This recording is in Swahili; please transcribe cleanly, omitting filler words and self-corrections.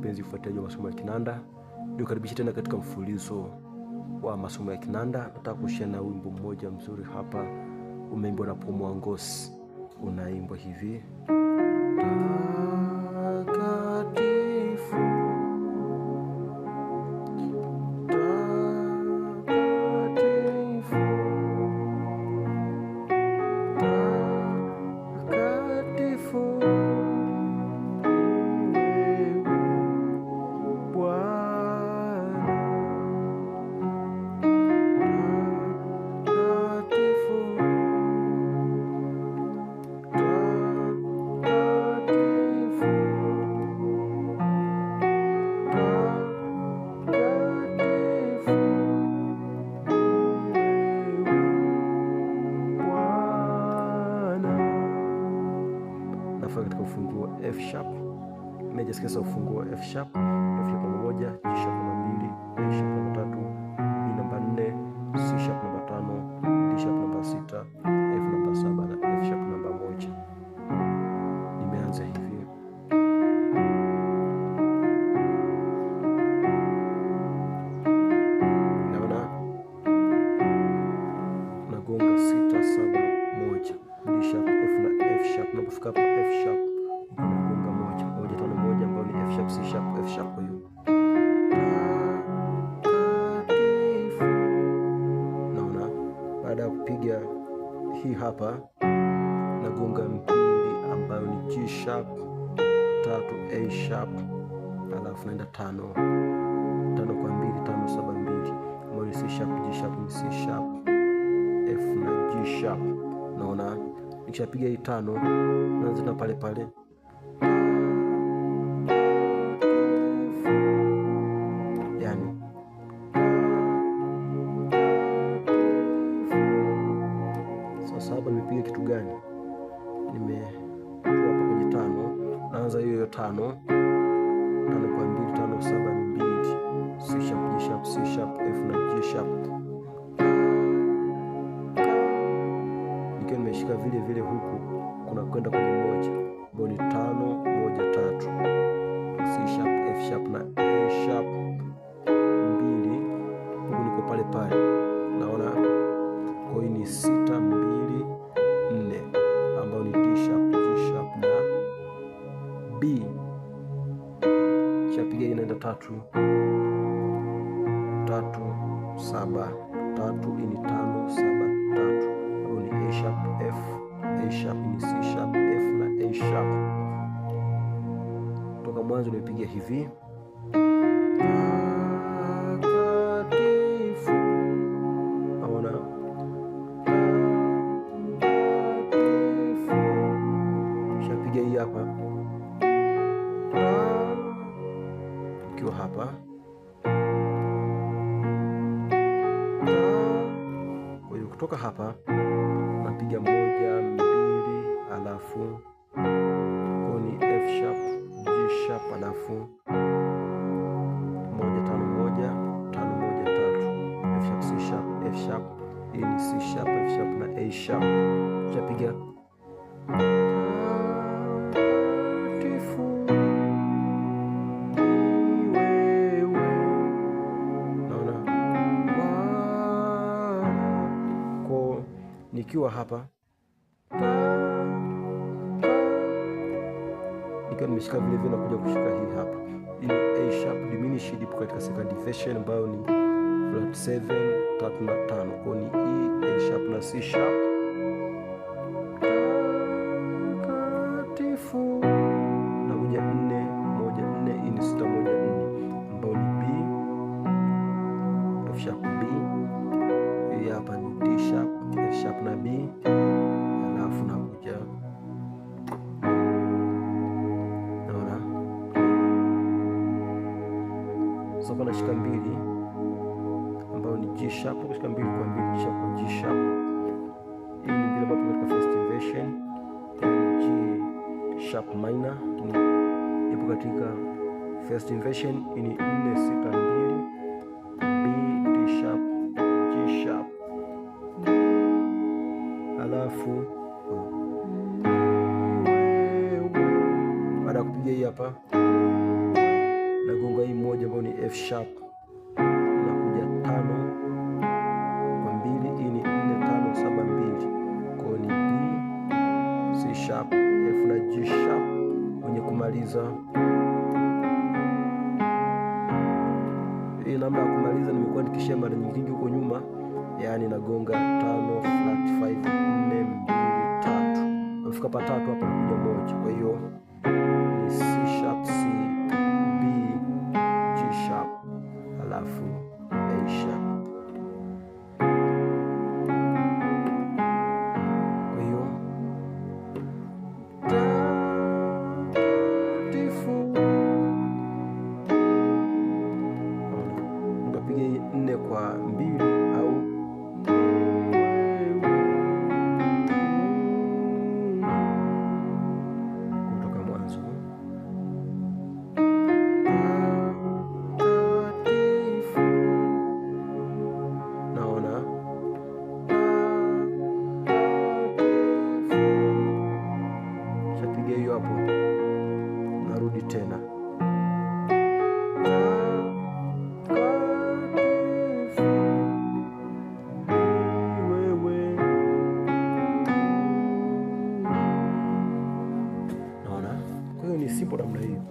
mpenzi mfuatiliaji wa masomo ya kinanda, nikukaribisha tena katika mfululizo wa masomo ya kinanda. Nataka kushare na wimbo mmoja mzuri hapa, umeimbwa na Paul Mwangosi, unaimbwa hivi: katika ufunguo F sharp, major scale ufunguo F sharp, F sharp namba 1, G sharp namba 2, A sharp namba 3, B namba 4, C sharp namba 5, D sharp namba 6, F namba 7 na F sharp namba 1. Nimeanza hivi. Naona nagonga 6 7 1, D sharp, F na F sharp. Napofika hapo F sharp nagonga 1 1 5 1 ambayo ni F sharp, C sharp, F sharp. Kwa hiyo naona baada ya kupiga hii hapa nagonga 2 ambayo ni G sharp, 3 A sharp, alafu naenda 5 kwa 2 5 7 2 ambayo ni C sharp, G sharp, ni C sharp, F na G sharp. Naona nikishapiga hii 5 naanza na pale pale, yani sasa hapa nimepiga kitu gani? Nimetoa hapa kwenye 5, naanza hiyo 5 kwa 2 5 7 2, C sharp, G sharp, C sharp, F na G sharp. Nikiwa nimeshika vile vile huku kuna kwenda kwenye 1 ambayo ni 5 1 3, C sharp, F sharp na A sharp 2, huku niko pale pale. Naona kwa hiyo ni 6 2 4 ambayo ni D sharp, G sharp na B. Kishapiga inaenda 3 3 7 3, hii ni 5 7 3 ambayo ni A sharp, F, A sharp, ni C sharp, F na A sharp. Toka mwanzo nimepiga hivi. Naona shapiga hii hapa ikiwa hapa, kwa hiyo kutoka hapa napiga 1 2, alafu kwa ni F sharp, G sharp, alafu 1 5 1 5 1 3, F sharp, C sharp, F sharp, hii ni C sharp, F sharp na A sharp. Shapiga nikiwa hapa nikiwa nimeshika vile vile, nakuja kushika hii hapa. Hii ni A sharp diminished, ipo katika second inversion ambayo ni flat 7 3 na 5, kwa ni E, A sharp na C sharp. Na moja 4 1 4, hii ni 6 1 4 ambayo ni B, F sharp B. Hii hapa ni D sharp, F sharp na B, alafu nakuja naona sasa nashika 2 ambayo ni G sharp, kushika 2 kwa 2, G sharp kwa G sharp. Hii ni vile ambapo katika first inversion ni G sharp minor, ipo katika first inversion. Hii ni 4 6 2, B D sharp G sharp, alafu baada ya kupiga hii hapa F sharp, inakuja 5 kwa 2, hii ni 4 5 7 2, kwa ni D, C sharp, F na G sharp kwenye kumaliza. Hii namna ya kumaliza nimekuwa nikishia mara nyingi huko nyuma, yani nagonga 5 flat 5 4 2 3, nafika pa 3 hapa nakuja 1, kwa hiyo ni C sharp, C, B, G sharp, alafu A sharp. Kwa hiyo unapiga 4 kwa 2 au kutoka mwanzo. Naona shapiga hiyo hapo, narudi tena simple namna hiyo.